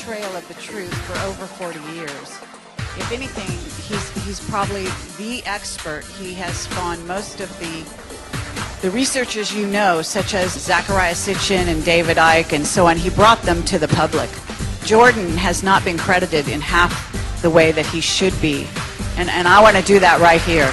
trail of the truth for over 40 years. If anything, he's probably the expert. He has spawned most of the researchers you know, such as Zecharia Sitchin and David Icke and so on. He brought them to the public. Jordan has not been credited in half the way that he should be. And I want to do that right here.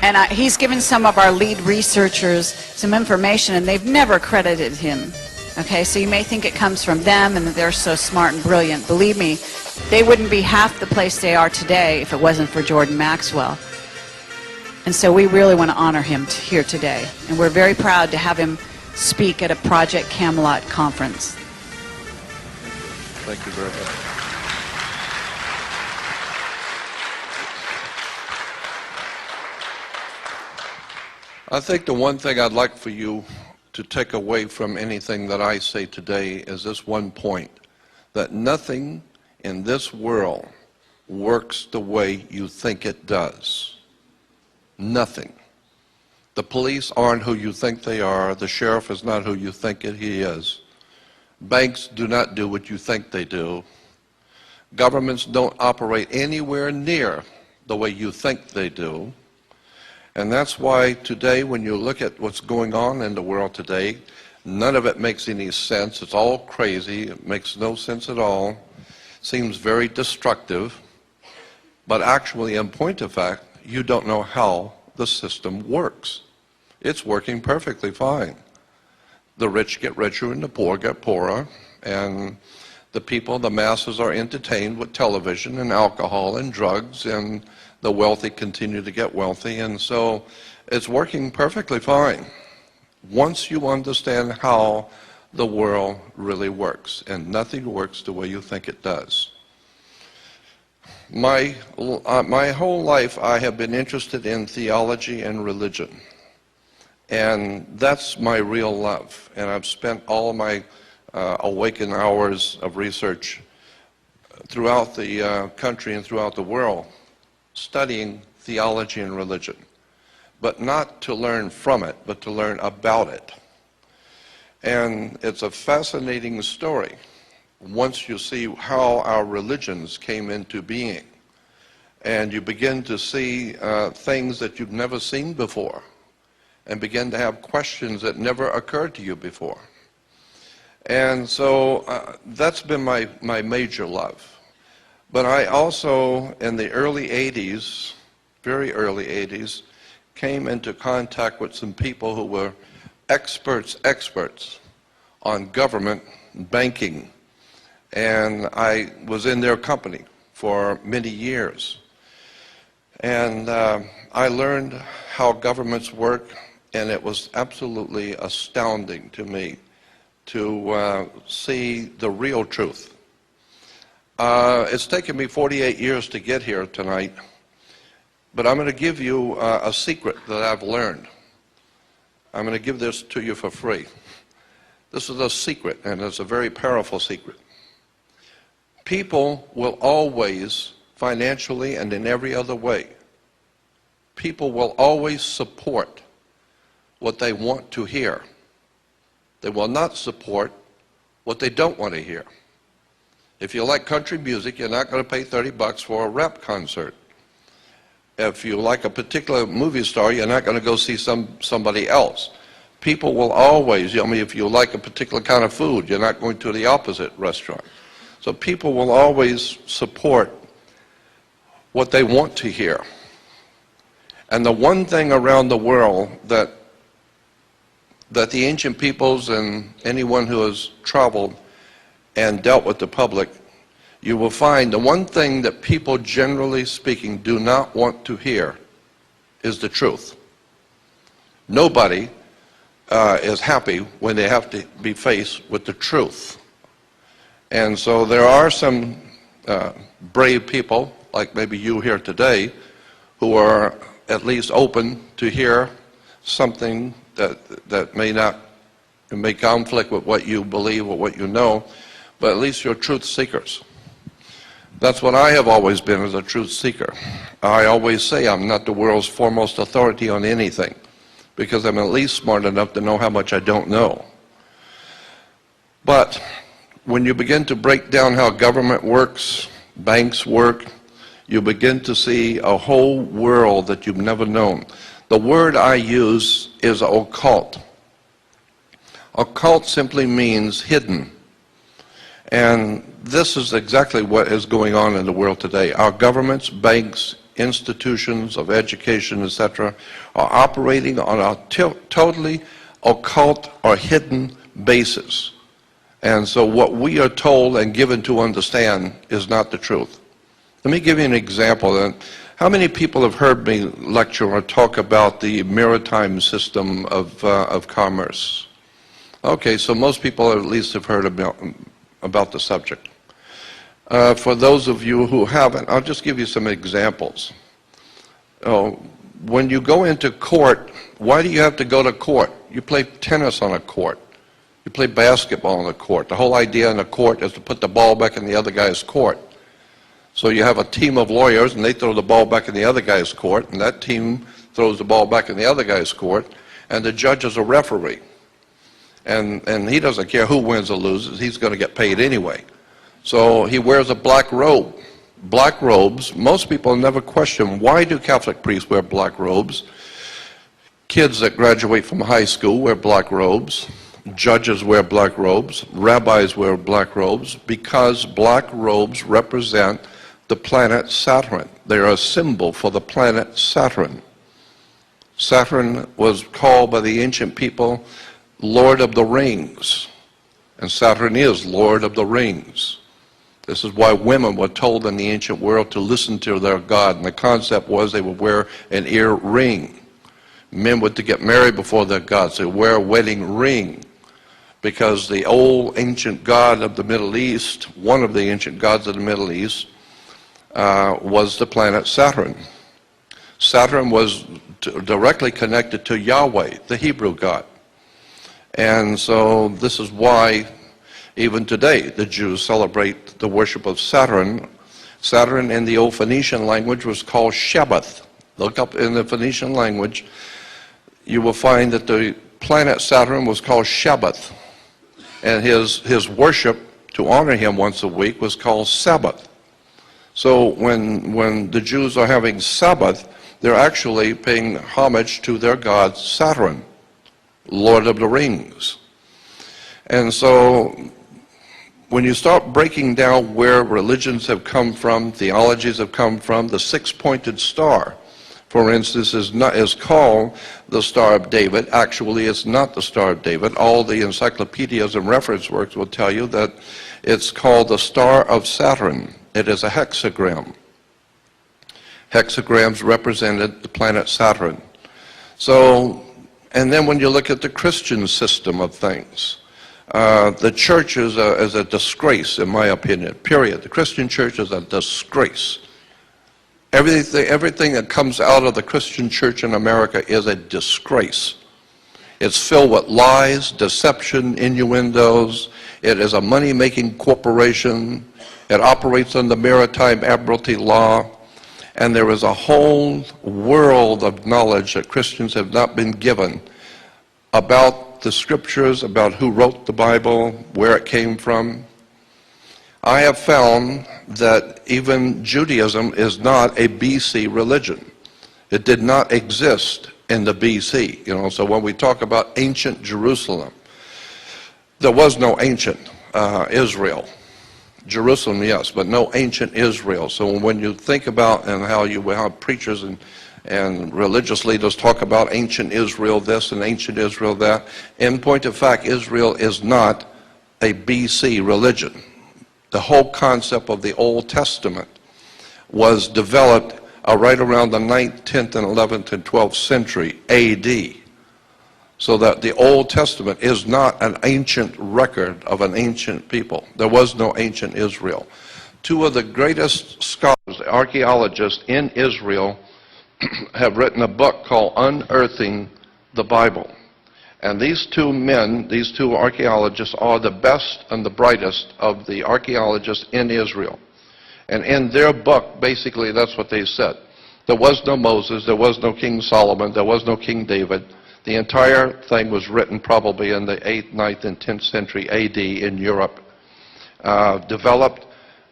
And he's given some of our lead researchers some information, and they've never credited him. Okay, so you may think it comes from them and that they're so smart and brilliant. Believe me, they wouldn't be half the place they are today if it wasn't for Jordan Maxwell. And so we really want to honor him here today. And we're very proud to have him speak at a Project Camelot conference. Thank you very much. I think the one thing I'd like for you to take away from anything that I say today is this one point, that nothing in this world works the way you think it does. Nothing. The police aren't who you think they are. The sheriff is not who you think he is. Banks do not do what you think they do. Governments don't operate anywhere near the way you think they do. And that's why today, when you look at what's going on in the world today, none of it makes any sense. It's all crazy. It makes no sense at all. Seems very destructive. But actually, in point of fact, you don't know how the system works. It's working perfectly fine. The rich get richer and the poor get poorer. And the people, the masses, are entertained with television and alcohol and drugs, and the wealthy continue to get wealthy, and so it's working perfectly fine once you understand how the world really works, and nothing works the way you think it does. My whole life I have been interested in theology and religion, and that's my real love, and I've spent all of my awakened hours of research throughout the country and throughout the world studying theology and religion, but not to learn from it, but to learn about it. And it's a fascinating story once you see how our religions came into being, and you begin to see things that you've never seen before, and begin to have questions that never occurred to you before. And so that's been my major love. But I also, in the early 80s, very early 80s, came into contact with some people who were experts on government banking. And I was in their company for many years. And I learned how governments work, and it was absolutely astounding to me to see the real truth. It's taken me 48 years to get here tonight, but I'm going to give you a secret that I've learned. I'm going to give this to you for free. This is a secret, and it's a very powerful secret. People will always, financially and in every other way, people will always support what they want to hear. They will not support what they don't want to hear. If you like country music, you're not going to pay $30 for a rap concert. If you like a particular movie star, you're not going to go see somebody else. People will always, if you like a particular kind of food, you're not going to the opposite restaurant. So people will always support what they want to hear. And the one thing around the world that the ancient peoples and anyone who has traveled and dealt with the public, you will find the one thing that people, generally speaking, do not want to hear is the truth. Nobody is happy when they have to be faced with the truth. And so there are some brave people, like maybe you here today, who are at least open to hear something that may conflict with what you believe or what you know, but at least you're truth seekers. That's what I have always been, as a truth seeker. I always say I'm not the world's foremost authority on anything, because I'm at least smart enough to know how much I don't know. But when you begin to break down how government works, banks work, you begin to see a whole world that you've never known. The word I use is occult. Occult simply means hidden. And this is exactly what is going on in the world today. Our governments, banks, institutions of education, etc., are operating on a totally occult or hidden basis. And so what we are told and given to understand is not the truth. Let me give you an example. How many people have heard me lecture or talk about the maritime system of commerce? Okay, so most people at least have heard about the subject. For those of you who haven't, I'll just give you some examples. When you go into court, why do you have to go to court? You play tennis on a court. You play basketball on a court. The whole idea in a court is to put the ball back in the other guy's court. So you have a team of lawyers, and they throw the ball back in the other guy's court, and that team throws the ball back in the other guy's court, and the judge is a referee. And he doesn't care who wins or loses. He's going to get paid anyway. So he wears a black robe. Black robes, most people never question, why do Catholic priests wear black robes? Kids that graduate from high school wear black robes. Judges wear black robes. Rabbis wear black robes, because black robes represent the planet Saturn. They're a symbol for the planet Saturn. Saturn was called by the ancient people Lord of the Rings, and Saturn is Lord of the Rings. This is why women were told in the ancient world to listen to their god, and the concept was they would wear an ear ring. Men were to get married before their gods. They wear a wedding ring, because the old ancient god of the Middle East, one of the ancient gods of the Middle East, was the planet Saturn. Saturn was directly connected to Yahweh, the Hebrew God. And so this is why even today the Jews celebrate the worship of Saturn. Saturn in the old Phoenician language was called Shabbath. Look up in the Phoenician language, you will find that the planet Saturn was called Shabbath. And his worship, to honor him once a week, was called Sabbath. So when the Jews are having Sabbath, they're actually paying homage to their god Saturn, Lord of the Rings. And so when you start breaking down where religions have come from, theologies have come from, the six-pointed star, for instance, is called the Star of David. Actually, it's not the Star of David. All the encyclopedias and reference works will tell you that it's called the Star of Saturn. It is a hexagram. Hexagrams represented the planet Saturn. So, and then when you look at the Christian system of things, the church is a disgrace, in my opinion, period. The Christian church is a disgrace. Everything that comes out of the Christian church in America is a disgrace. It's filled with lies, deception, innuendos. It is a money-making corporation. It operates under maritime admiralty law. And there is a whole world of knowledge that Christians have not been given about the scriptures, about who wrote the Bible, where it came from. I have found that even Judaism is not a BC religion. It did not exist in the BC. So when we talk about ancient Jerusalem, there was no ancient Israel. Jerusalem, yes, but no ancient Israel. So when you think about and how preachers and religious leaders talk about ancient Israel this and ancient Israel that, in point of fact, Israel is not a BC religion. The whole concept of the Old Testament was developed right around the 9th, 10th, and 11th, and 12th century AD. So that the Old Testament is not an ancient record of an ancient people. There was no ancient Israel. Two of the greatest scholars, archaeologists in Israel, have written a book called Unearthing the Bible. And these two men, these two archaeologists, are the best and the brightest of the archaeologists in Israel. And in their book, basically, that's what they said. There was no Moses, there was no King Solomon, there was no King David. The entire thing was written probably in the 8th, 9th, and 10th century AD in Europe, developed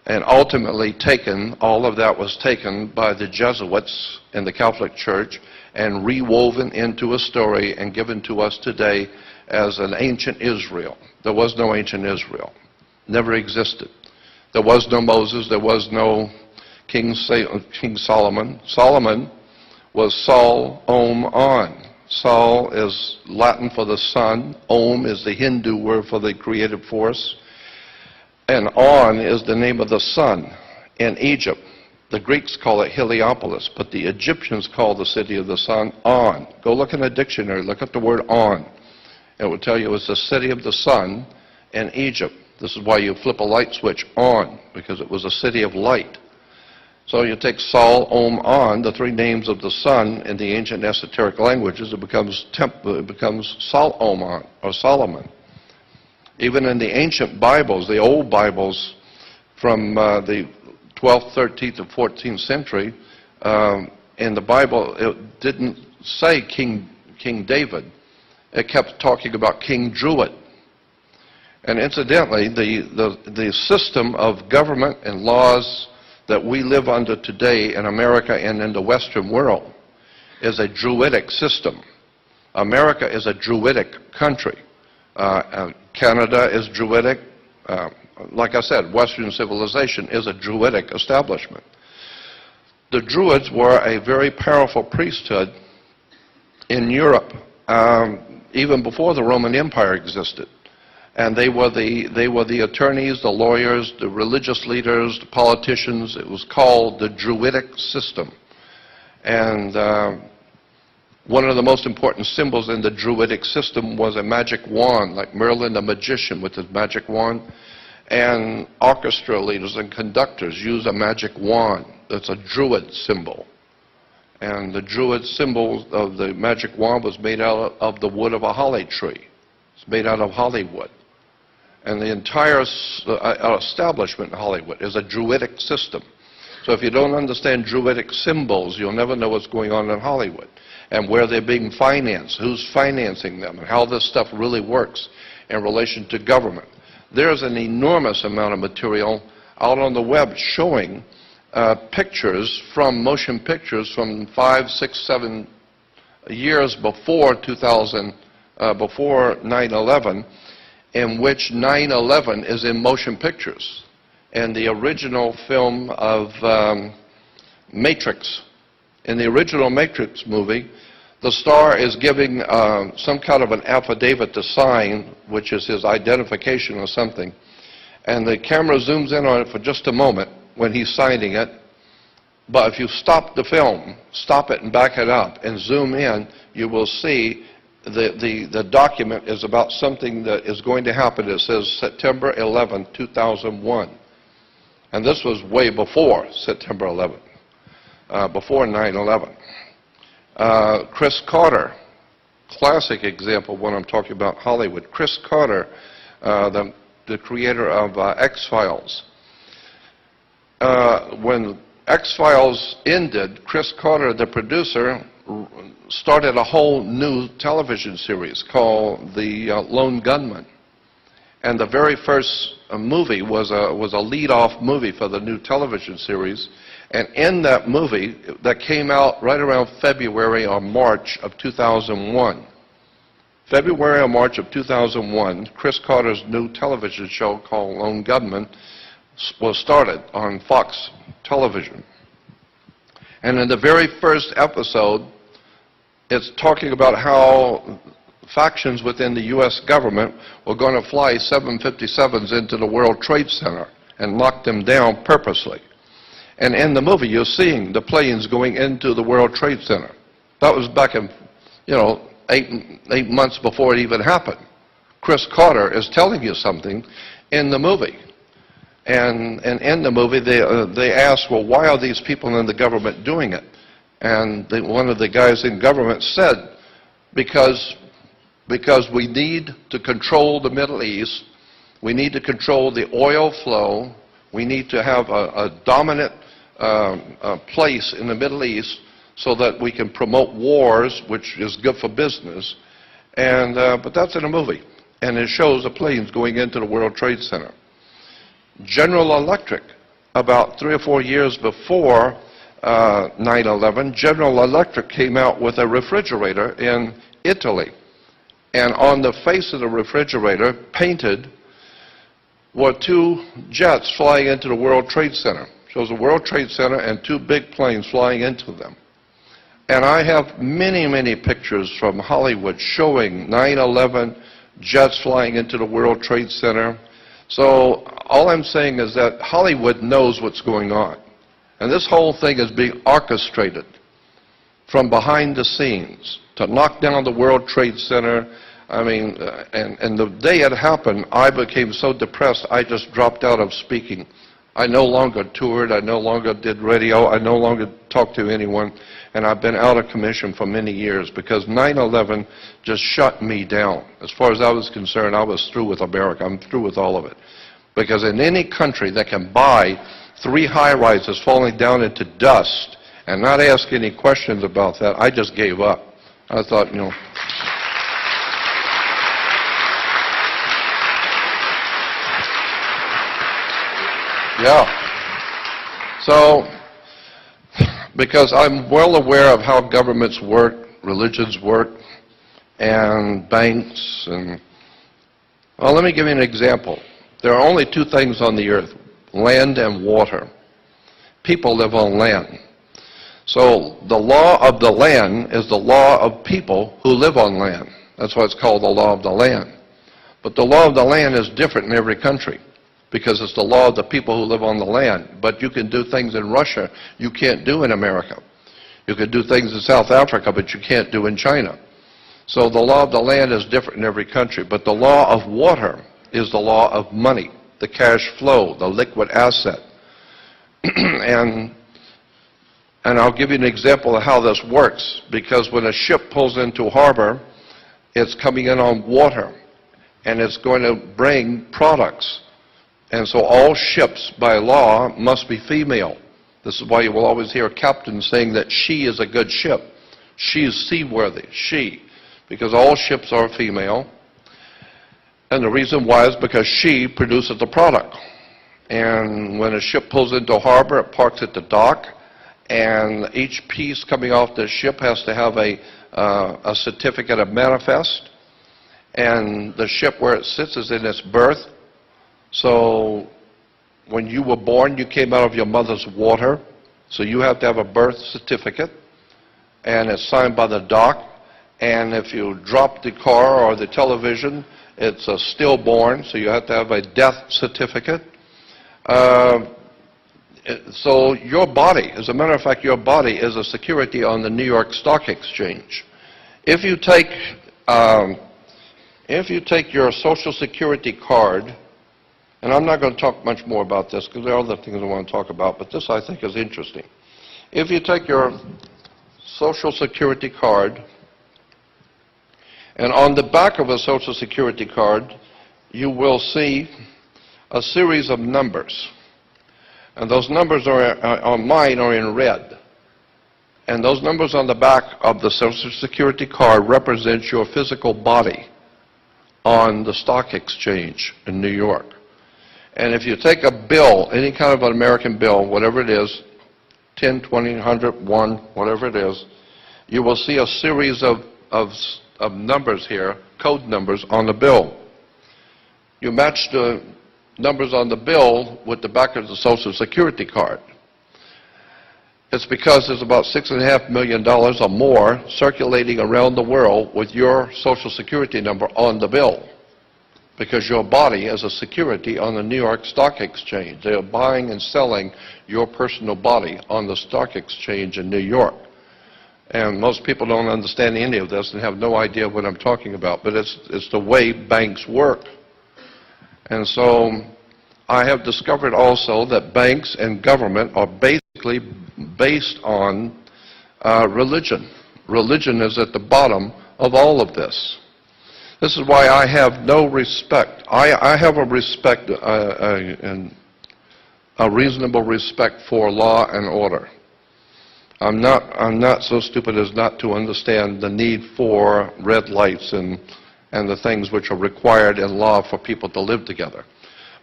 and ultimately taken. All of that was taken by the Jesuits in the Catholic Church and rewoven into a story and given to us today as an ancient Israel. There was no ancient Israel. Never existed. There was no Moses, there was no King Solomon. Solomon was Sol, Om, On. Sol is Latin for the sun. Om is the Hindu word for the creative force. And On is the name of the sun in Egypt. The Greeks call it Heliopolis, but the Egyptians call the city of the sun On. Go look in a dictionary, look up the word On. It will tell you it's the city of the sun in Egypt. This is why you flip a light switch on, because it was a city of light. So you take Sol, Om, On, the three names of the sun in the ancient esoteric languages, it becomes Sol, Om, On, or Solomon. Even in the ancient Bibles, the old Bibles from the 12th, 13th, and 14th century, in the Bible, it didn't say King David. It kept talking about King Druid. And incidentally, the system of government and laws that we live under today in America and in the Western world is a Druidic system. America is a Druidic country. Canada is Druidic. Like I said, Western civilization is a Druidic establishment. The Druids were a very powerful priesthood in Europe, even before the Roman Empire existed. And they were the attorneys, the lawyers, the religious leaders, the politicians. It was called the Druidic system. And one of the most important symbols in the Druidic system was a magic wand, like Merlin the magician with his magic wand. And orchestra leaders and conductors use a magic wand. That's a Druid symbol. And the Druid symbol of the magic wand was made out of the wood of a holly tree. It's made out of Hollywood. And the entire establishment in Hollywood is a Druidic system. So if you don't understand Druidic symbols, you'll never know what's going on in Hollywood and where they're being financed, who's financing them, and how this stuff really works in relation to government. There's an enormous amount of material out on the web showing pictures from motion pictures from 5, 6, 7 years before 2000, before 9/11, in which 9/11 is in motion pictures. And the original film of Matrix, in the original Matrix movie, the star is giving some kind of an affidavit to sign, which is his identification or something. And the camera zooms in on it for just a moment when he's signing it. But if you stop the film, stop it and back it up and zoom in, you will see the document is about something that is going to happen. It says September 11, 2001. And this was way before September 11, before 9/11. Chris Carter, classic example when I'm talking about Hollywood. Chris Carter, the creator of X-Files. When X-Files ended, Chris Carter, the producer, started a whole new television series called The Lone Gunman. And the very first movie was a lead-off movie for the new television series. And in that movie, that came out right around February or March of 2001. February or March of 2001, Chris Carter's new television show called Lone Gunman was started on Fox television. And in the very first episode, it's talking about how factions within the U.S. government were going to fly 757s into the World Trade Center and lock them down purposely. And in the movie, you're seeing the planes going into the World Trade Center. That was back in, 8 months before it even happened. Chris Carter is telling you something in the movie. And in the movie, they asked, well, why are these people in the government doing it? And one of the guys in government said, because we need to control the Middle East, we need to control the oil flow, We need to have a dominant place in the Middle East so that we can promote wars, which is good for business. But that's in a movie, and it shows the planes going into the World Trade Center. General Electric, about 3 or 4 years before 9/11, General Electric came out with a refrigerator in Italy. And on the face of the refrigerator, painted, were 2 jets flying into the World Trade Center. Shows the World Trade Center and 2 big planes flying into them. And I have many, many pictures from Hollywood showing 9/11 jets flying into the World Trade Center. So all I'm saying is that Hollywood knows what's going on. And this whole thing is being orchestrated from behind the scenes to knock down the World Trade Center. I mean, and the day it happened, I became so depressed, I just dropped out of speaking. I no longer toured, I no longer did radio, I no longer talked to anyone, and I've been out of commission for many years because 9/11 just shut me down. As far as I was concerned, I was through with America. I'm through with all of it. Because in any country that can buy 3 high-rises falling down into dust and not ask any questions about that, I just gave up. I thought, you know, yeah. So, because I'm well aware of how governments work, religions work, and banks, and, well, let me give you an example. There are only 2 things on the earth, land and water. People live on land. So the law of the land is the law of people who live on land. That's why it's called the law of the land. But the law of the land is different in every country, because it's the law of the people who live on the land. But you can do things in Russia you can't do in America. You can do things in South Africa, but you can't do in China. So the law of the land is different in every country. But the law of water is the law of money, the cash flow, the liquid asset. And I'll give you an example of how this works, because when a ship pulls into harbor, it's coming in on water, and it's going to bring products. And so all ships, by law, must be female. This is why you will always hear captains saying that she is a good ship. She is seaworthy, she, because all ships are female. And the reason why is because she produces the product. And when a ship pulls into harbor, it parks at the dock, and each piece coming off the ship has to have a certificate of manifest. And the ship where it sits is in its berth. So when you were born, you came out of your mother's water. So you have to have a birth certificate, and it's signed by the dock. And if you drop the car or the television, it's a stillborn, so you have to have a death certificate. So your body, as a matter of fact, your body is a security on the New York Stock Exchange. If you take your Social Security card, and I'm not going to talk much more about this because there are other things I want to talk about, but this I think is interesting. If you take your Social Security card, and on the back of a Social Security card, you will see a series of numbers. And those numbers on mine are in red. And those numbers on the back of the Social Security card represent your physical body on the stock exchange in New York. And if you take a bill, any kind of an American bill, whatever it is, 10, 20, 100, 1, whatever it is, you will see a series of numbers here, code numbers on the bill. You match the numbers on the bill with the back of the Social Security card. It's because there's about $6.5 million or more circulating around the world with your Social Security number on the bill, because your body is a security on the New York Stock Exchange. They are buying and selling your personal body on the stock exchange in New York. And most people don't understand any of this and have no idea what I'm talking about, but it's the way banks work. And so I have discovered also that banks and government are basically based on religion. Religion is at the bottom of all of this. This is why I have no respect. I have a respect, and a reasonable respect for law and order. I'm not so stupid as not to understand the need for red lights and the things which are required in law for people to live together.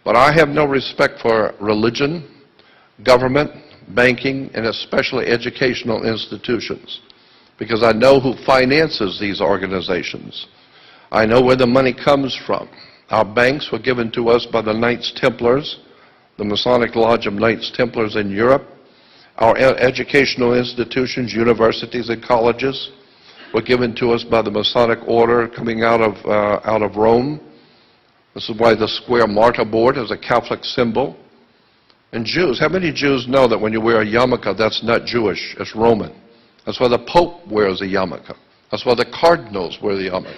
But I have no respect for religion, government, banking, and especially educational institutions, because I know who finances these organizations. I know where the money comes from. Our banks were given to us by the Knights Templars, the Masonic Lodge of Knights Templars in Europe. Our educational institutions, universities and colleges, were given to us by the Masonic Order coming out of Rome. This is why the square martyr board is a Catholic symbol. And Jews, how many Jews know that when you wear a yarmulke, that's not Jewish, it's Roman? That's why the Pope wears a yarmulke. That's why the cardinals wear the yarmulke.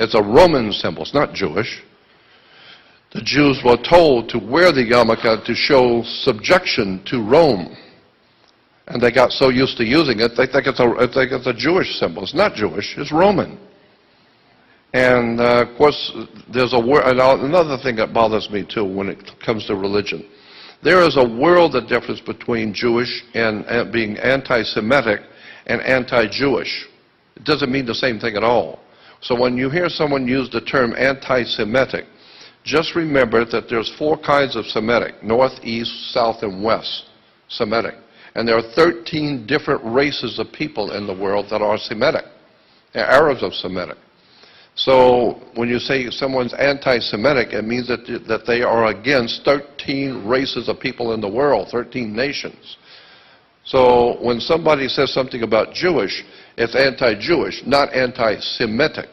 It's a Roman symbol, it's not Jewish. The Jews were told to wear the yarmulke to show subjection to Rome. And they got so used to using it, they think it's a Jewish symbol. It's not Jewish, it's Roman. And of course, there's another thing that bothers me too when it comes to religion. There is a world of difference between Jewish and being anti-Semitic and anti-Jewish. It doesn't mean the same thing at all. So when you hear someone use the term anti-Semitic, just remember that there's 4 kinds of Semitic: North, East, South, and West Semitic. And there are 13 different races of people in the world that are Semitic. They're Arabs of Semitic. So when you say someone's anti-Semitic, it means that they are against 13 races of people in the world, 13 nations. So when somebody says something about Jewish, it's anti-Jewish, not anti-Semitic.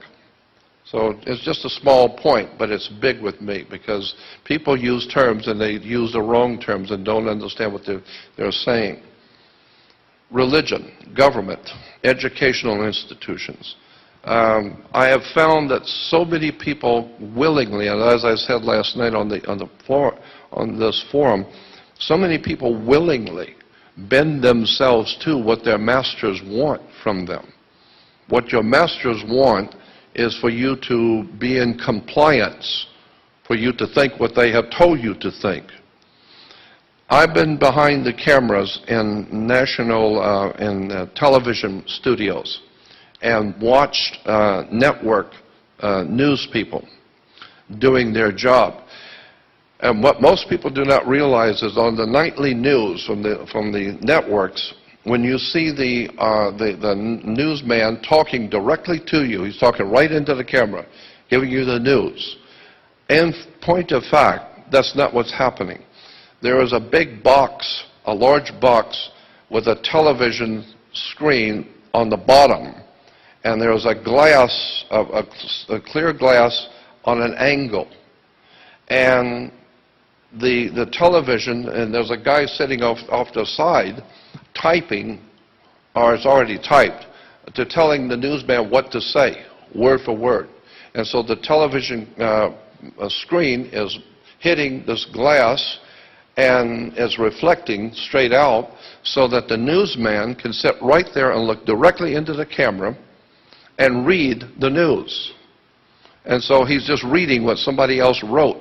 So it's just a small point, but it's big with me because people use terms and they use the wrong terms and don't understand what they're saying. Religion, government, educational institutions. I have found that so many people willingly, and as I said last night on this forum, so many people willingly bend themselves to what their masters want from them. What your masters want is for you to be in compliance, for you to think what they have told you to think. I've been behind the cameras in national television studios and watched network news people doing their job. And what most people do not realize is on the nightly news from the networks, when you see the newsman talking directly to you, he's talking right into the camera, giving you the news. In point of fact, that's not what's happening. There is a big box, a large box, with a television screen on the bottom, and there's a glass, a clear glass on an angle. And the television, and there's a guy sitting off the side typing, or it's already typed, to telling the newsman what to say, word for word. And so the television screen is hitting this glass and is reflecting straight out so that the newsman can sit right there and look directly into the camera and read the news. And so he's just reading what somebody else wrote.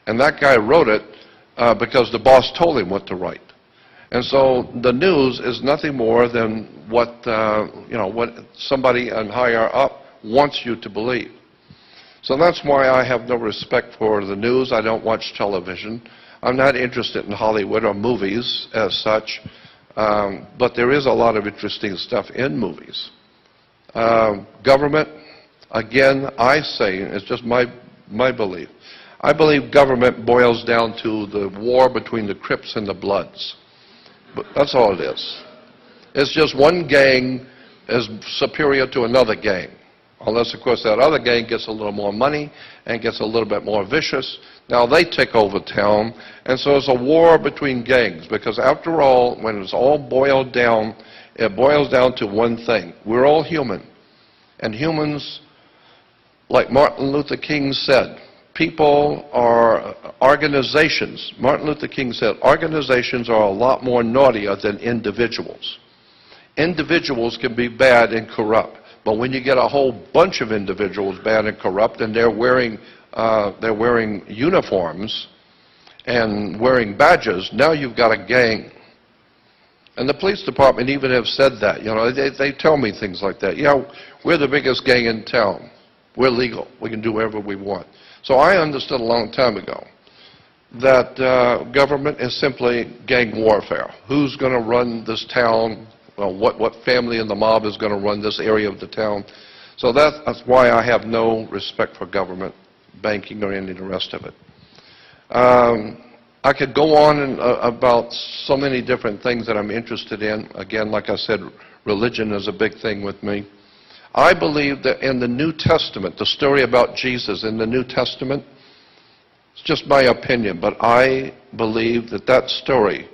And that guy wrote it because the boss told him what to write. And so the news is nothing more than what somebody on higher up wants you to believe. So that's why I have no respect for the news. I don't watch television. I'm not interested in Hollywood or movies as such, but there is a lot of interesting stuff in movies. Government, again, I say, it's just my belief. I believe government boils down to the war between the Crips and the Bloods. But that's all it is. It's just one gang is superior to another gang. Unless, of course, that other gang gets a little more money and gets a little bit more vicious. Now they take over town, and so it's a war between gangs. Because after all, when it's all boiled down, it boils down to one thing. We're all human. And humans, like Martin Luther King said, people are organizations. Martin Luther King said, organizations are a lot more naughtier than individuals. Individuals can be bad and corrupt. But when you get a whole bunch of individuals bad and corrupt, and they're wearing uniforms, and wearing badges, now you've got a gang. And the police department even have said that. You know, they tell me things like that. Yeah, we're the biggest gang in town. We're legal. We can do whatever we want. So I understood a long time ago that government is simply gang warfare. Who's going to run this town? Well, what family in the mob is going to run this area of the town? So that's why I have no respect for government, banking, or any of the rest of it. I could go on about so many different things that I'm interested in. Again, like I said, religion is a big thing with me. I believe that in the New Testament, the story about Jesus in the New Testament, it's just my opinion, but I believe that that story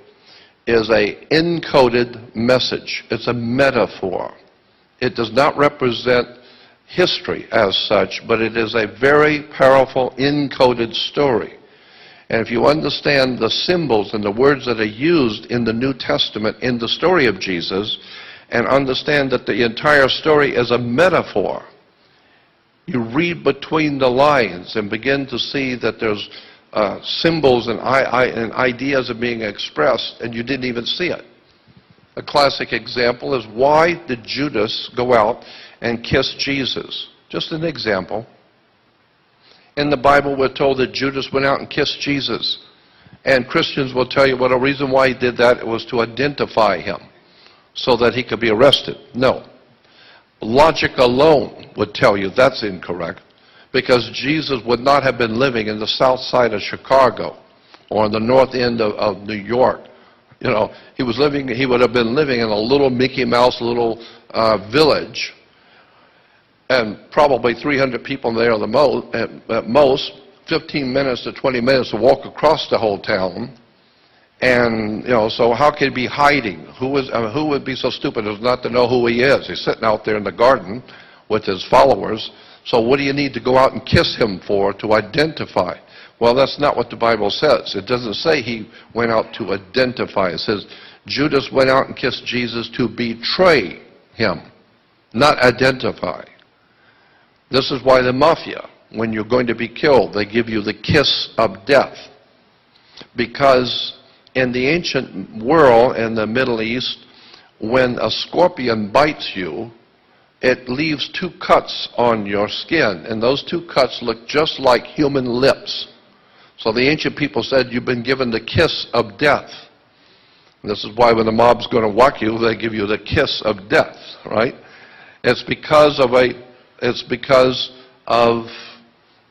is a encoded message. It's a metaphor. It does not represent history as such, but it is a very powerful encoded story. And if you understand the symbols and the words that are used in the New Testament in the story of Jesus, and understand that the entire story is a metaphor, you read between the lines and begin to see that there's symbols and ideas are being expressed, and you didn't even see it. A classic example is, why did Judas go out and kiss Jesus? Just an example. In the Bible, we're told that Judas went out and kissed Jesus. And Christians will tell you, well, the reason why he did that was to identify him so that he could be arrested. No. Logic alone would tell you that's incorrect, because Jesus would not have been living in the south side of Chicago or in the north end of New York. You know, he would have been living in a little Mickey Mouse little village, and probably 300 people there at most, 15 minutes to 20 minutes to walk across the whole town. And, you know, so how could he be hiding? Who would be so stupid as not to know who he is? He's sitting out there in the garden with his followers. So what do you need to go out and kiss him for to identify? Well, that's not what the Bible says. It doesn't say he went out to identify. It says Judas went out and kissed Jesus to betray him, not identify. This is why the mafia, when you're going to be killed, they give you the kiss of death. Because in the ancient world, in the Middle East, when a scorpion bites you, it leaves 2 cuts on your skin, and those 2 cuts look just like human lips. So the ancient people said you've been given the kiss of death. And this is why when the mob's going to whack you, they give you the kiss of death, right? It's because of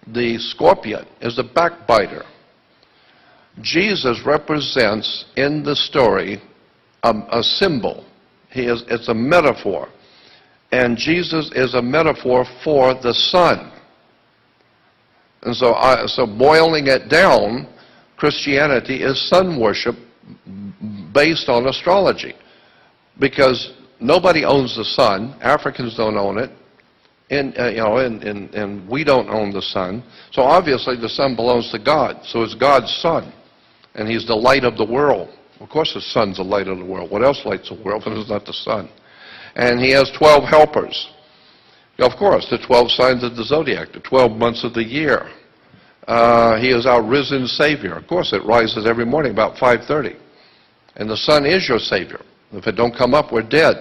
the scorpion is the backbiter. Jesus represents in the story a symbol. It's a metaphor. And Jesus is a metaphor for the sun. And so boiling it down, Christianity is sun worship based on astrology. Because nobody owns the sun. Africans don't own it. And we don't own the sun. So obviously the sun belongs to God. So it's God's sun. And he's the light of the world. Of course the sun's the light of the world. What else lights the world if it's not the sun? And he has 12 helpers. Of course, the 12 signs of the zodiac, the 12 months of the year. He is our risen Savior. Of course, it rises every morning about 5:30. And the sun is your Savior. If it don't come up, we're dead.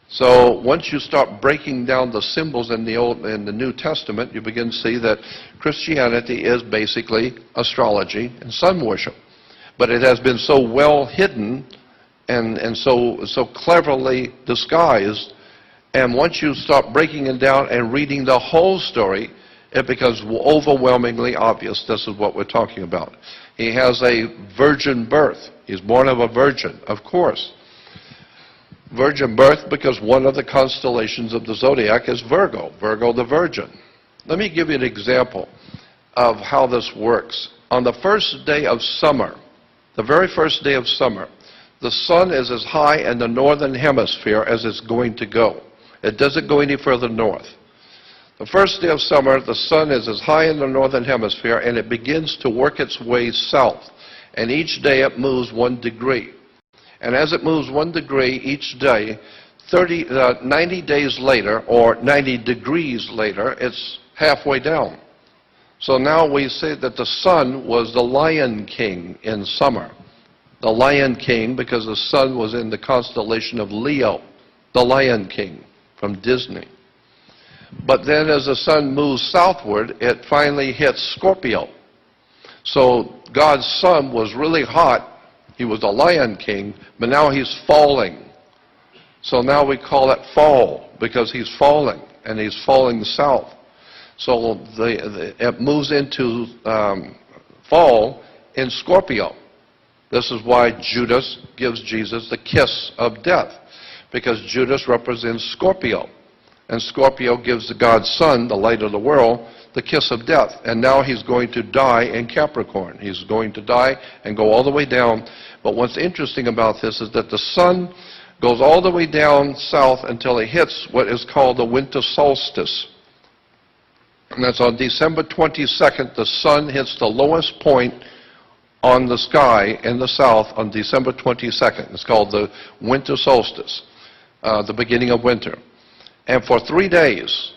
So once you start breaking down the symbols in the New Testament, you begin to see that Christianity is basically astrology and sun worship. But it has been so well hidden and so cleverly disguised. And once you start breaking it down and reading the whole story, it becomes overwhelmingly obvious this is what we're talking about. He has a virgin birth. He's born of a virgin, of course. Virgin birth because one of the constellations of the zodiac is Virgo, Virgo the Virgin. Let me give you an example of how this works. On the first day of summer, the very first day of summer, the sun is as high in the northern hemisphere as it's going to go. It doesn't go any further north. The first day of summer, the sun is as high in the northern hemisphere, and it begins to work its way south. And each day it moves 1 degree. And as it moves 1 degree each day, 90 days later, or 90 degrees later, it's halfway down. So now we say that the sun was the Lion King in summer. The Lion King because the sun was in the constellation of Leo, the Lion King from Disney. But then as the sun moves southward, it finally hits Scorpio. So God's sun was really hot. He was the Lion King, but now he's falling. So now we call it fall because he's falling, and he's falling south. So it moves into fall in Scorpio. This is why Judas gives Jesus the kiss of death, because Judas represents Scorpio. And Scorpio gives God's Son, the light of the world, the kiss of death. And now he's going to die in Capricorn. He's going to die and go all the way down. But what's interesting about this is that the sun goes all the way down south until it hits what is called the winter solstice. And that's on December 22nd, the sun hits the lowest point on the sky in the south on December 22nd. It's called the winter solstice, the beginning of winter. And for 3 days,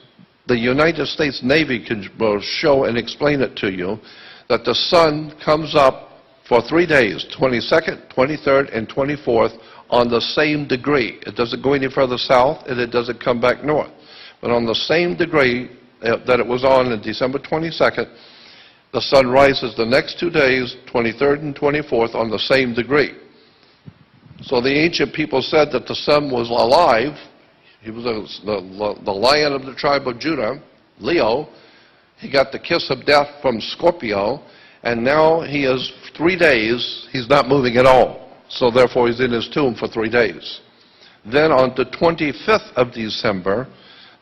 the United States Navy will show and explain it to you that the sun comes up for 3 days, 22nd, 23rd, and 24th, on the same degree. It doesn't go any further south, and it doesn't come back north. But on the same degree that it was on December 22nd, the sun rises the next 2 days, 23rd and 24th, on the same degree. So the ancient people said that the sun was alive. He was the lion of the tribe of Judah, Leo. He got the kiss of death from Scorpio, and now he is 3 days, he's not moving at all. So therefore he's in his tomb for 3 days. Then on the 25th of December,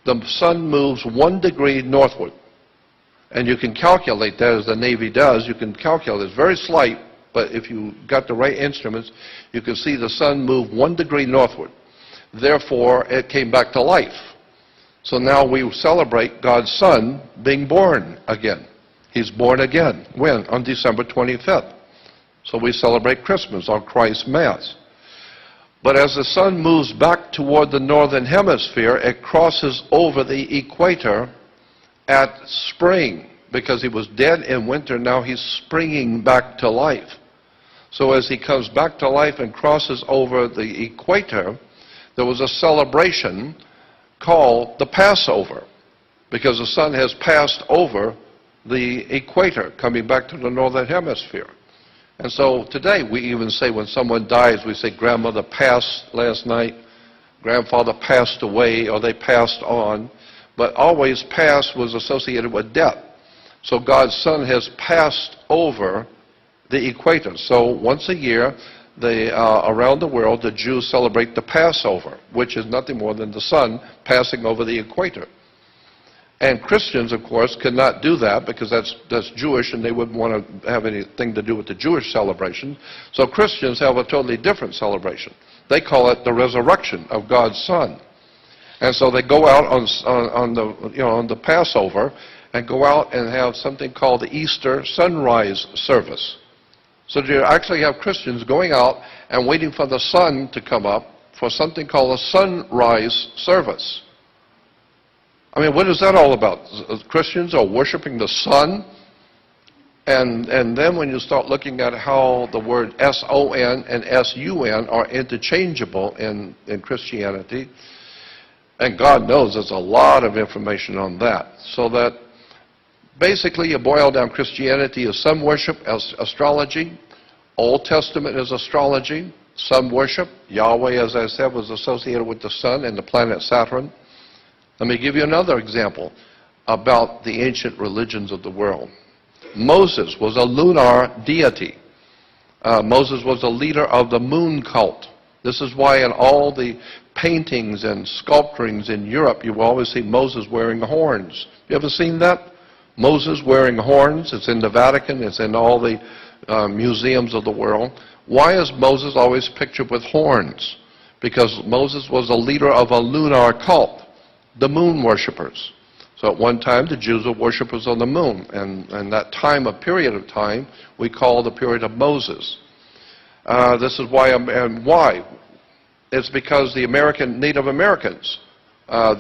the sun moves 1 degree northward. And you can calculate that as the Navy does. You can calculate. It's very slight, but if you got the right instruments, you can see the sun move 1 degree northward. Therefore, it came back to life. So now we celebrate God's Son being born again. He's born again. When? On December 25th. So we celebrate Christmas on Christ's Mass. But as the sun moves back toward the northern hemisphere, it crosses over the equator at spring. Because he was dead in winter, now he's springing back to life. So as he comes back to life and crosses over the equator, there was a celebration called the Passover, because the sun has passed over the equator, coming back to the northern hemisphere. And so today we even say when someone dies, we say grandmother passed last night, grandfather passed away, or they passed on. But always past was associated with death. So God's Son has passed over the equator. So once a year, around the world, the Jews celebrate the Passover, which is nothing more than the sun passing over the equator. And Christians, of course, could not do that because that's Jewish, and they wouldn't want to have anything to do with the Jewish celebration. So Christians have a totally different celebration. They call it the resurrection of God's Son. And so they go out on the Passover and go out and have something called the Easter sunrise service. So you actually have Christians going out and waiting for the sun to come up for something called a sunrise service. I mean, what is that all about? Christians are worshiping the sun? And then when you start looking at how the word S-O-N and S-U-N are interchangeable in Christianity, and God knows there's a lot of information on that. So that basically you boil down Christianity as sun worship, as astrology. Old Testament is astrology, sun worship. Yahweh, as I said, was associated with the sun and the planet Saturn. Let me give you another example about the ancient religions of the world. Moses was a lunar deity. Moses was a leader of the moon cult. This is why in all the paintings and sculpturings in Europe, you will always see Moses wearing horns. You ever seen that? Moses wearing horns. It's in the Vatican. It's in all the museums of the world. Why is Moses always pictured with horns? Because Moses was a leader of a lunar cult, the moon worshippers. So at one time, the Jews were worshippers of the moon. And that period of time, we call the period of Moses. This is why, and why? It's because the Native Americans,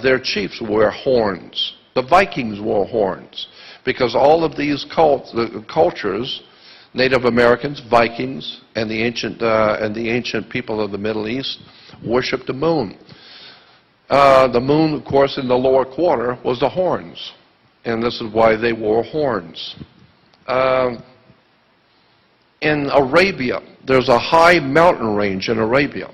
their chiefs wear horns. The Vikings wore horns. because all of these cultures, Native Americans, Vikings, and the ancient people of the Middle East, worshiped the moon. The moon, of course, in the lower quarter was the horns, and this is why they wore horns. In Arabia, there's a high mountain range in Arabia,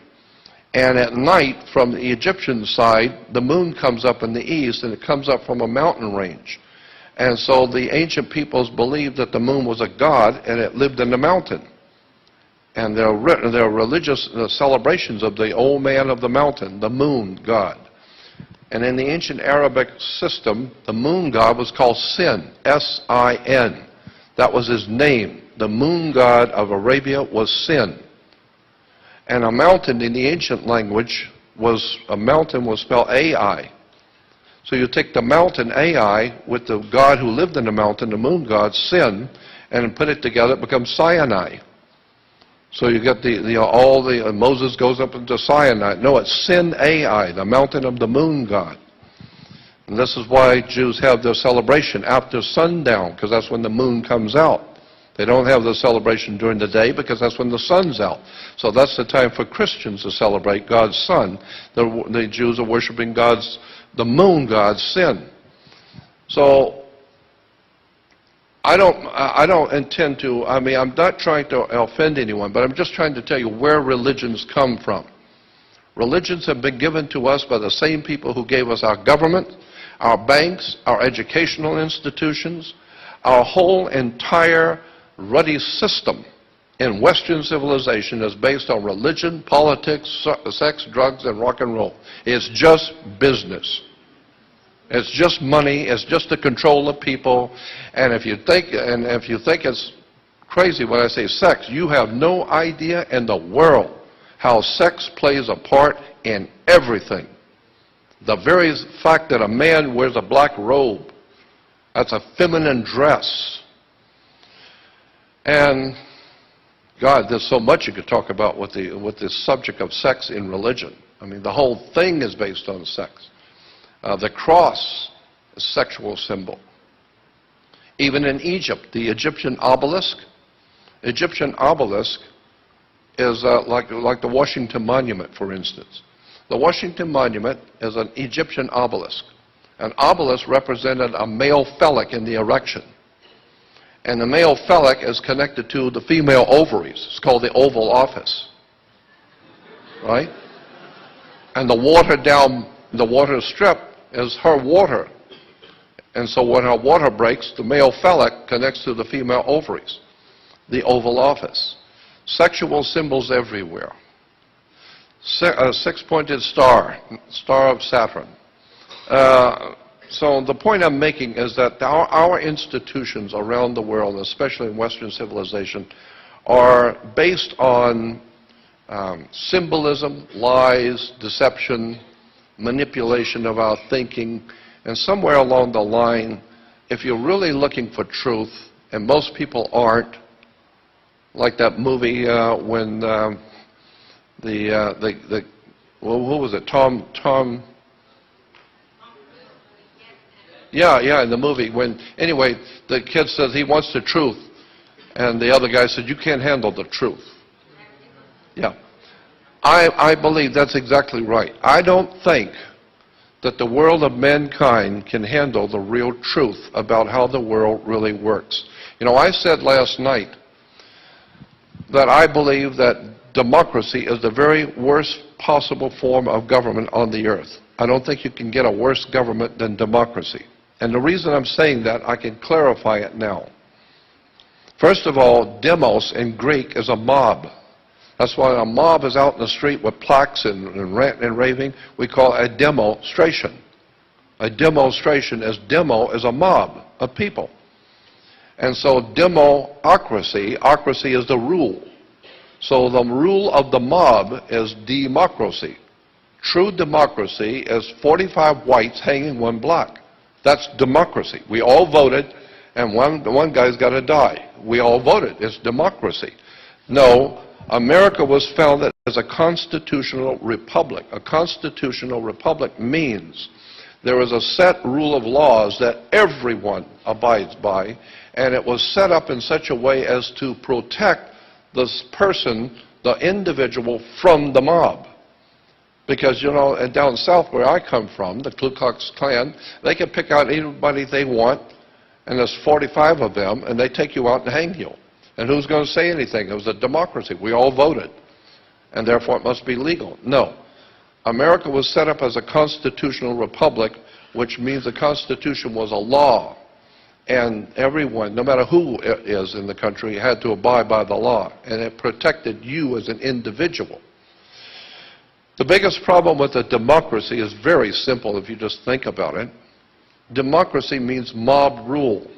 and at night, from the Egyptian side, the moon comes up in the east, and it comes up from a mountain range. And so the ancient peoples believed that the moon was a god, and it lived in the mountain. And there are religious celebrations of the old man of the mountain, the moon god. And in the ancient Arabic system, the moon god was called Sin, S-I-N. That was his name. The moon god of Arabia was Sin. And a mountain in the ancient language was spelled Ai. So you take the mountain Ai with the god who lived in the mountain, the moon god, Sin, and put it together, it becomes Sinai. So you get Moses goes up into Sinai. No, it's Sin Ai, the mountain of the moon god. And this is why Jews have their celebration after sundown, because that's when the moon comes out. They don't have the celebration during the day because that's when the sun's out. So that's the time for Christians to celebrate God's sun. The Jews are worshiping the moon god, Sin. So I don't intend to, I'm not trying to offend anyone, but I'm just trying to tell you where religions come from. Religions have been given to us by the same people who gave us our government, our banks, our educational institutions, our whole entire ruddy system in Western civilization is based on religion, politics, sex, drugs, and rock and roll. It's just business. It's just money. It's just to control the people. And if you think it's crazy when I say sex, you have no idea in the world how sex plays a part in everything. The very fact that a man wears a black robe, that's a feminine dress. And God, there's so much you could talk about with the subject of sex in religion. The whole thing is based on sex. The cross is a sexual symbol. Even in Egypt, the Egyptian obelisk is like the Washington Monument, for instance. The Washington Monument is an Egyptian obelisk. An obelisk represented a male phallic in the erection. And the male phallic is connected to the female ovaries. It's called the Oval Office. Right? And the water strip is her water. And so when her water breaks, the male phallic connects to the female ovaries. The Oval Office. Sexual symbols everywhere. A six-pointed star, star of Saturn. So the point I'm making is that our institutions around the world, especially in Western civilization, are based on symbolism, lies, deception, manipulation of our thinking, and somewhere along the line, if you're really looking for truth, and most people aren't, like that movie when who was it? Tom. Yeah, in the movie. Anyway, the kid says he wants the truth, and the other guy said, you can't handle the truth. Yeah. I believe that's exactly right. I don't think that the world of mankind can handle the real truth about how the world really works. I said last night that I believe that democracy is the very worst possible form of government on the earth. I don't think you can get a worse government than democracy. And the reason I'm saying that, I can clarify it now. First of all, demos in Greek is a mob. That's why a mob is out in the street with plaques and ranting and raving. We call it a demonstration. A demonstration is a mob of people. And so democracy is the rule. So the rule of the mob is democracy. True democracy is 45 whites hanging one black. That's democracy. We all voted, and one guy's got to die. We all voted. It's democracy. No, America was founded as a constitutional republic. A constitutional republic means There is a set rule of laws that everyone abides by, and it was set up in such a way as to protect this person, the individual, from the mob. Because, you know, and down south where I come from, the Ku Klux Klan, they can pick out anybody they want, and there's 45 of them, and they take you out and hang you. And who's going to say anything? It was a democracy. We all voted, and therefore it must be legal. No. America was set up as a constitutional republic, which means the Constitution was a law, and everyone, no matter who is in the country, had to abide by the law, and it protected you as an individual. The biggest problem with a democracy is very simple if you just think about it. Democracy means mob rule.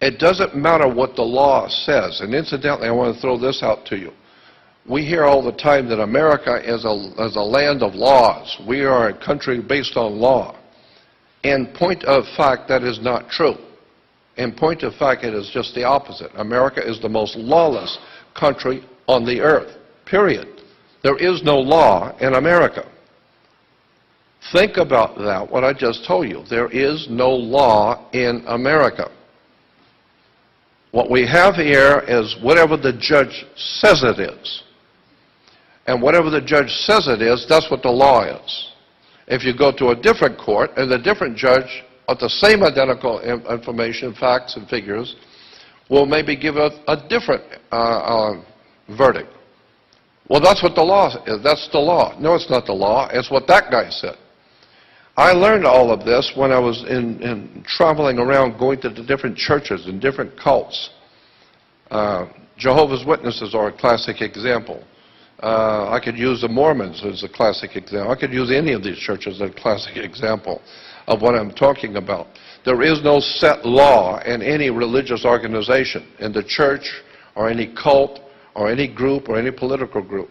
It doesn't matter what the law says. And incidentally, I want to throw this out to you. We hear all the time that America is a land of laws. We are a country based on law. In point of fact, that is not true. In point of fact, it is just the opposite. America is the most lawless country on the earth, period. There is no law in America. Think about that, what I just told you. There is no law in America. What we have here is whatever the judge says it is. And whatever the judge says it is, that's what the law is. If you go to a different court and the different judge of the same identical information, facts and figures, will maybe give a different verdict. Well, that's what the law is. That's the law. No, it's not the law. It's what that guy said. I learned all of this when I was in traveling around, going to the different churches and different cults. Jehovah's Witnesses are a classic example. I could use the Mormons as a classic example. I could use any of these churches as a classic example of what I'm talking about. There is no set law in any religious organization, in the church or any cult or any group or any political group.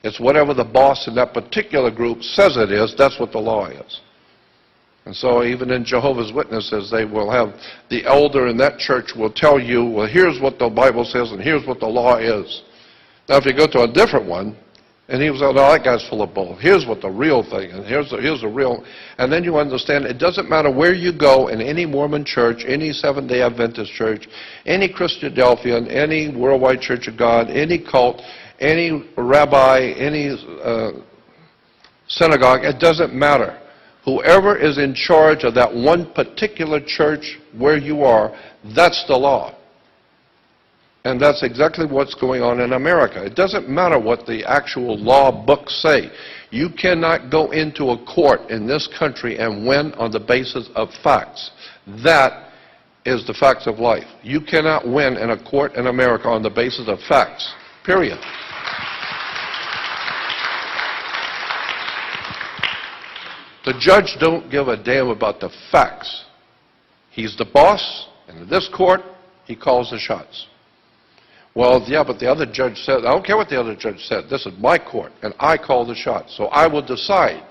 It's whatever the boss in that particular group says it is, that's what the law is. And so even in Jehovah's Witnesses, they will have the elder in that church will tell you, well, here's what the Bible says and here's what the law is. Now, if you go to a different one, and he was like, oh, that guy's full of bull. Here's what the real thing is. Here's the real. And then you understand it doesn't matter where you go in any Mormon church, any Seventh-day Adventist church, any Christadelphian, any Worldwide Church of God, any cult, any rabbi, any synagogue, it doesn't matter. Whoever is in charge of that one particular church where you are, that's the law. And that's exactly what's going on in America. It doesn't matter what the actual law books say. You cannot go into a court in this country and win on the basis of facts. That is the facts of life. You cannot win in a court in America on the basis of facts, period. The judge don't give a damn about the facts. He's the boss, and in this court, he calls the shots. Well, yeah, but the other judge said, I don't care what the other judge said. This is my court, and I call the shots. So I will decide.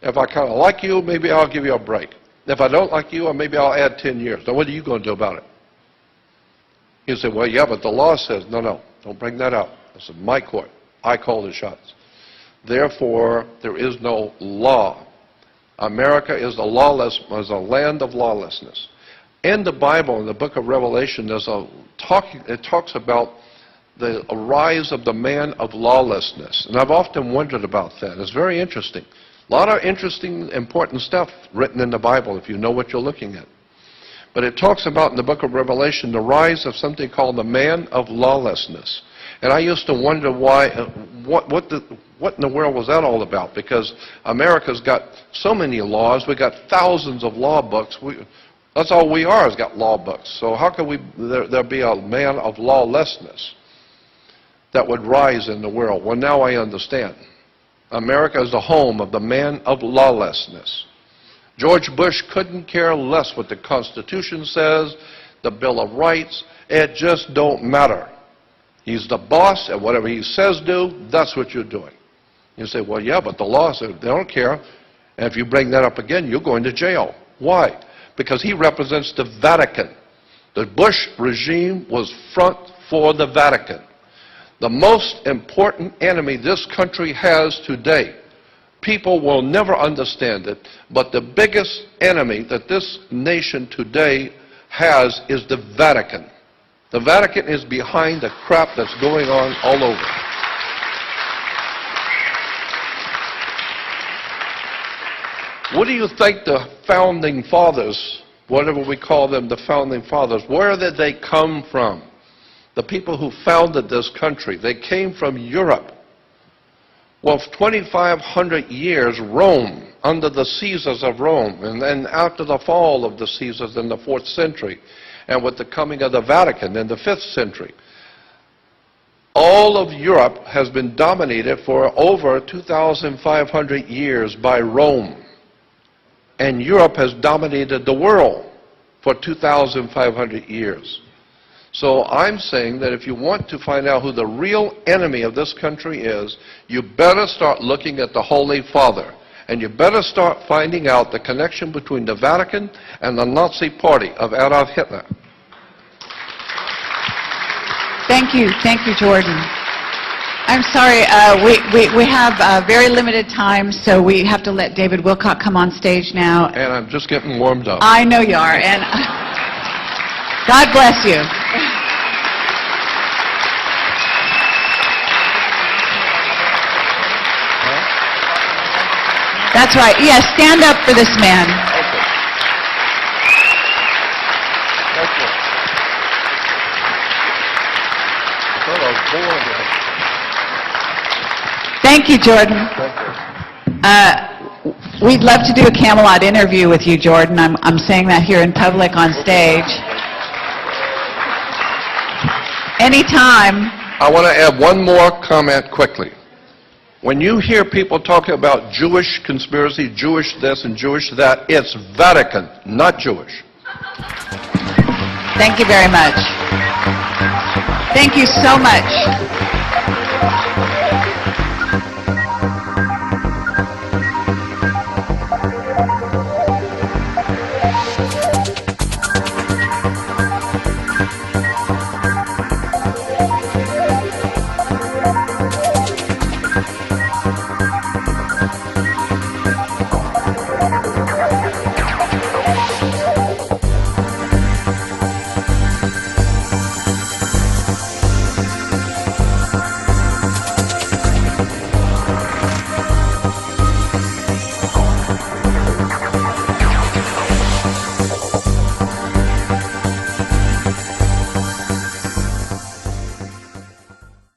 If I kind of like you, maybe I'll give you a break. If I don't like you, maybe I'll add 10 years. Now, what are you going to do about it? You say, well, yeah, but the law says, no, don't bring that up. This is my court. I call the shots. Therefore, there is no law. America is a land of lawlessness. In the Bible, in the book of Revelation, it talks about the rise of the man of lawlessness. And I've often wondered about that. It's very interesting. A lot of interesting, important stuff written in the Bible if you know what you're looking at. But it talks about in the book of Revelation the rise of something called the man of lawlessness. And I used to wonder why, what in the world was that all about? Because America's got so many laws. We've got thousands of law books. That's all we are, is got law books. So how can there be a man of lawlessness that would rise in the world? Well, now I understand. America is the home of the man of lawlessness. George Bush couldn't care less what the Constitution says, the Bill of Rights. It just don't matter. He's the boss, and whatever he says do, that's what you're doing. You say, well, yeah, but the law says they don't care. And if you bring that up again, you're going to jail. Why? Because he represents the Vatican. The Bush regime was front for the Vatican. The most important enemy this country has today, people will never understand it, but the biggest enemy that this nation today has is the Vatican. The Vatican is behind the crap that's going on all over. What do you think the founding fathers, whatever we call them, the founding fathers, where did they come from? The people who founded this country, they came from Europe. Well, 2,500 years, Rome, under the Caesars of Rome, and then after the fall of the Caesars in the 4th century, and with the coming of the Vatican in the 5th century, all of Europe has been dominated for over 2,500 years by Rome. And Europe has dominated the world for 2,500 years. So I'm saying that if you want to find out who the real enemy of this country is, you better start looking at the Holy Father. And you better start finding out the connection between the Vatican and the Nazi Party of Adolf Hitler. Thank you, Jordan. I'm sorry, we have very limited time, so we have to let David Wilcock come on stage now. And I'm just getting warmed up. I know you are, and God bless you. That's right. Yes, stand up for this man. Thank you, Jordan. We'd love to do a Camelot interview with you, Jordan. I'm saying that here in public on stage. Anytime. I want to add one more comment quickly. When you hear people talking about Jewish conspiracy, Jewish this and Jewish that, it's Vatican, not Jewish. Thank you very much. Thank you so much.